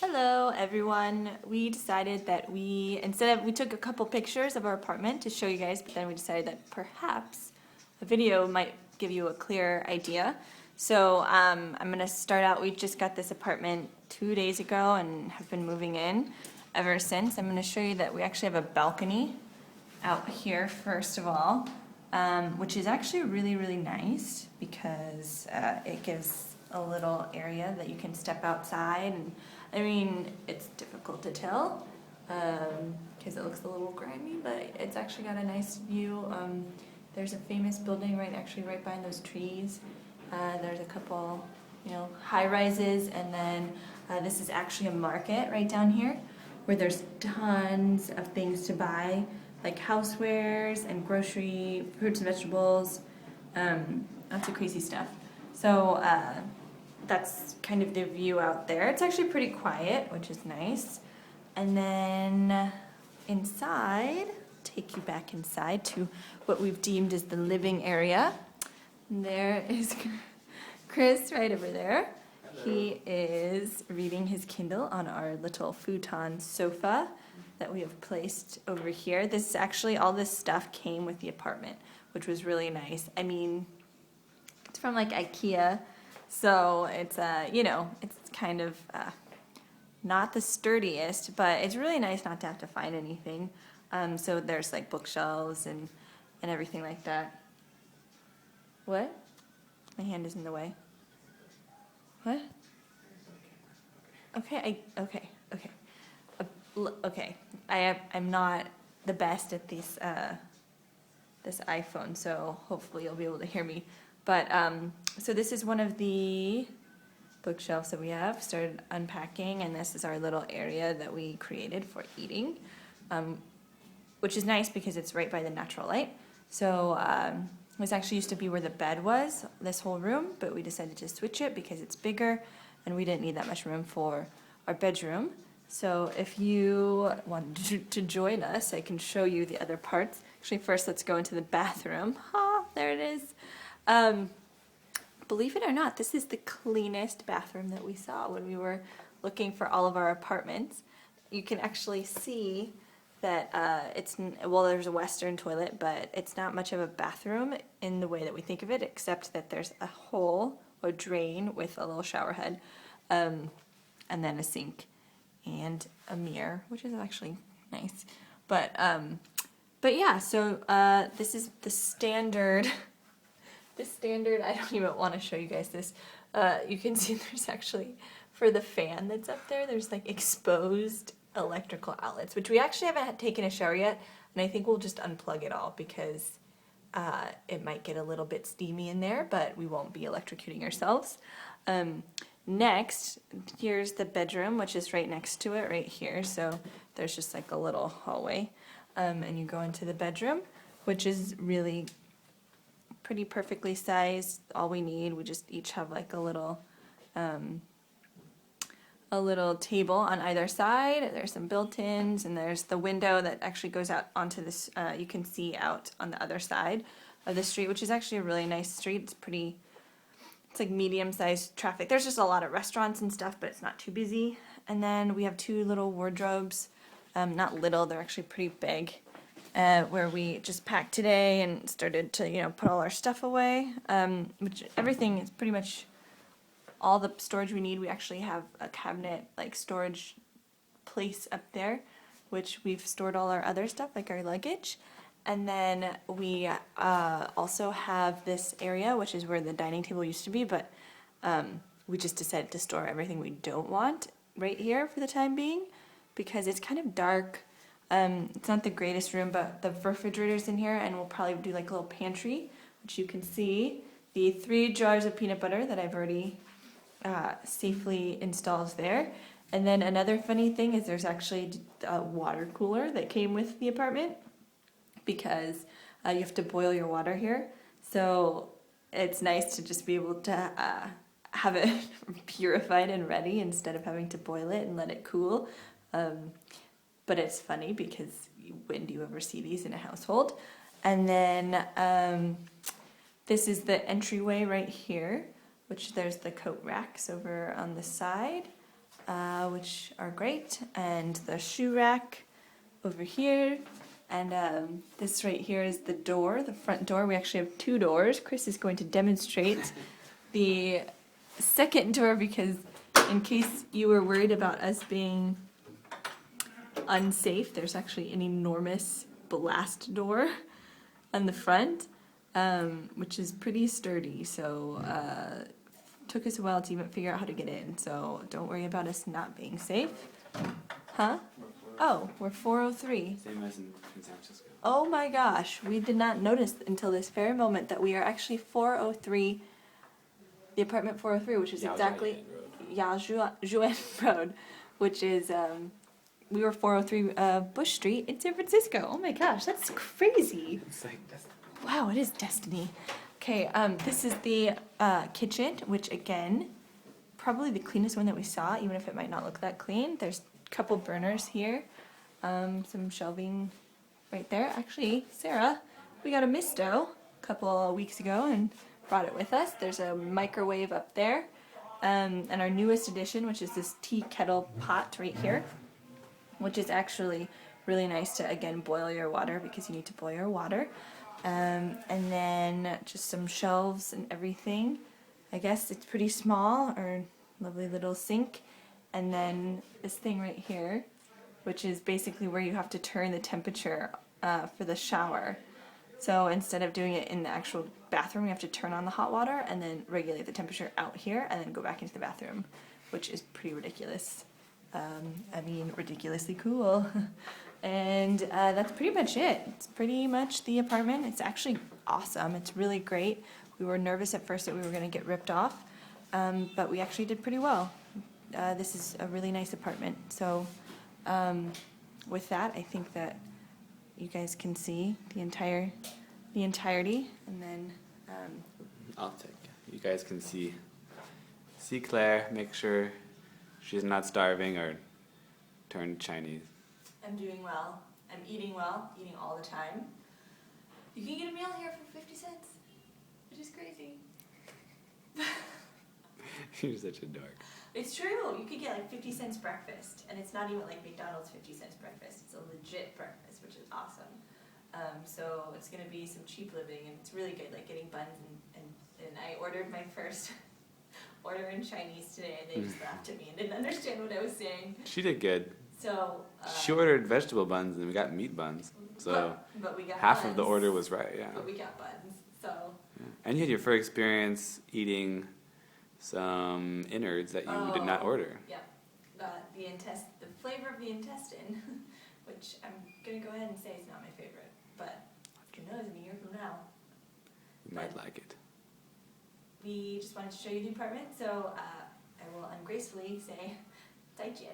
Hello everyone. We decided that we took a couple pictures of our apartment to show you guys, but then we decided that perhaps a video might give you a clearer idea. So I'm gonna start out. We just got this apartment 2 days ago and have been moving in ever since. I'm gonna show you that we actually have a balcony out here first of all, which is actually really nice because it gives a little area that you can step outside. And I mean, it's difficult to tell because it looks a little grimy, but it's actually got a nice view. There's a famous building right behind those trees. There's a couple, high rises, and then this is actually a market right down here where there's tons of things to buy, like housewares and grocery, fruits and vegetables, lots of crazy stuff. So that's kind of the view out there. It's actually pretty quiet, which is nice. And then inside, take you back inside to what we've deemed as the living area. And there is Chris right over there. He is reading his Kindle on our little futon sofa that we have placed over here. This is actually, all this stuff came with the apartment, which was really nice. I mean, it's from like IKEA, so it's it's kind of not the sturdiest, but it's really nice not to have to find anything. So there's like bookshelves and everything like that. What? My hand is in the way. What? Okay, okay. Okay. I'm not the best at this iPhone, so hopefully you'll be able to hear me. But so this is one of the bookshelves that we have started unpacking, and this is our little area that we created for eating, which is nice because it's right by the natural light. So this actually used to be where the bed was, this whole room, but we decided to switch it because it's bigger and we didn't need that much room for our bedroom. So if you want to join us, I can show you the other parts. Actually, first let's go into the bathroom. There it is. Believe it or not, this is the cleanest bathroom that we saw when we were looking for all of our apartments. You can actually see that there's a Western toilet, but it's not much of a bathroom in the way that we think of it, except that there's a hole or drain with a little shower head, and then a sink and a mirror, which is actually nice. But yeah, so this is the standard. I don't even want to show you guys this. You can see there's actually, for the fan that's up there, there's like exposed electrical outlets, which we actually haven't taken a shower yet, and I think we'll just unplug it all because it might get a little bit steamy in there, but we won't be electrocuting ourselves. Next, here's the bedroom, which is right next to it, right here. So there's just like a little hallway, and you go into the bedroom, which is really pretty perfectly sized. All we need, we just each have like a little table on either side. There's some built-ins, and there's the window that actually goes out onto this, you can see out on the other side of the street, which is actually a really nice street. It's like medium-sized traffic. There's just a lot of restaurants and stuff, but it's not too busy. And then we have two little wardrobes, not little, they're actually pretty big, where we just packed today and started to, put all our stuff away, which everything is pretty much all the storage we need. We actually have a cabinet, like storage place up there, which we've stored all our other stuff, like our luggage. And then we also have this area, which is where the dining table used to be, but we just decided to store everything we don't want right here for the time being because it's kind of dark. It's not the greatest room, but the refrigerator's in here, and we'll probably do like a little pantry, which you can see. The 3 jars of peanut butter that I've already safely installed there. And then another funny thing is there's actually a water cooler that came with the apartment because you have to boil your water here. So it's nice to just be able to have it purified and ready instead of having to boil it and let it cool. But it's funny because when do you ever see these in a household? And then this is the entryway right here, which there's the coat racks over on the side. which are great, and the shoe rack over here. And this right here is the door, the front door. We actually have 2 doors. Chris is going to demonstrate the second door because in case you were worried about us being unsafe, there's actually an enormous blast door on the front, which is pretty sturdy. So took us a while to even figure out how to get in. So don't worry about us not being safe. Huh? Oh, we're 403. Same as in San Francisco. Oh my gosh, we did not notice until this very moment that we are actually 403, the apartment 403, which is exactly Zhuan Road, which is, we were 403 Bush Street in San Francisco. Oh my gosh, that's crazy. It's like Wow, it is destiny. Okay, this is the kitchen, which again, probably the cleanest one that we saw, even if it might not look that clean. There's a couple burners here, some shelving right there. Actually, Sarah, we got a misto a couple of weeks ago and brought it with us. There's a microwave up there, and our newest addition, which is this tea kettle pot right here, which is actually really nice to, again, boil your water because you need to boil your water. And then just some shelves and everything. I guess it's pretty small, or lovely little sink. And then this thing right here, which is basically where you have to turn the temperature for the shower. So instead of doing it in the actual bathroom, you have to turn on the hot water and then regulate the temperature out here and then go back into the bathroom, which is pretty ridiculous. I mean, ridiculously cool. And that's pretty much it. It's pretty much the apartment. It's actually awesome. It's really great. We were nervous at first that we were going to get ripped off, but we actually did pretty well. This is a really nice apartment. So with that, I think that you guys can see the entirety, and then I'll take. You guys can see Claire. Make sure she's not starving or turned Chinese. I'm doing well. I'm eating well, eating all the time. You can get a meal here for 50 cents, which is crazy. You're such a dork. It's true. You could get like 50 cents breakfast, and it's not even like McDonald's 50 cents breakfast. It's a legit breakfast, which is awesome. So it's going to be some cheap living, and it's really good, like getting buns, and I ordered my first order in Chinese today, and they just laughed at me and didn't understand what I was saying. She did good. So She ordered vegetable buns, and we got meat buns. So but we got half buns, of the order was right, yeah. But we got buns, so. Yeah. And you had your first experience eating some innards that you did not order. Yeah, the flavor of the intestine, which I'm gonna go ahead and say is not my favorite, but who knows, in a year from now. You might like it. We just wanted to show you the apartment, so I will ungracefully say, 再见.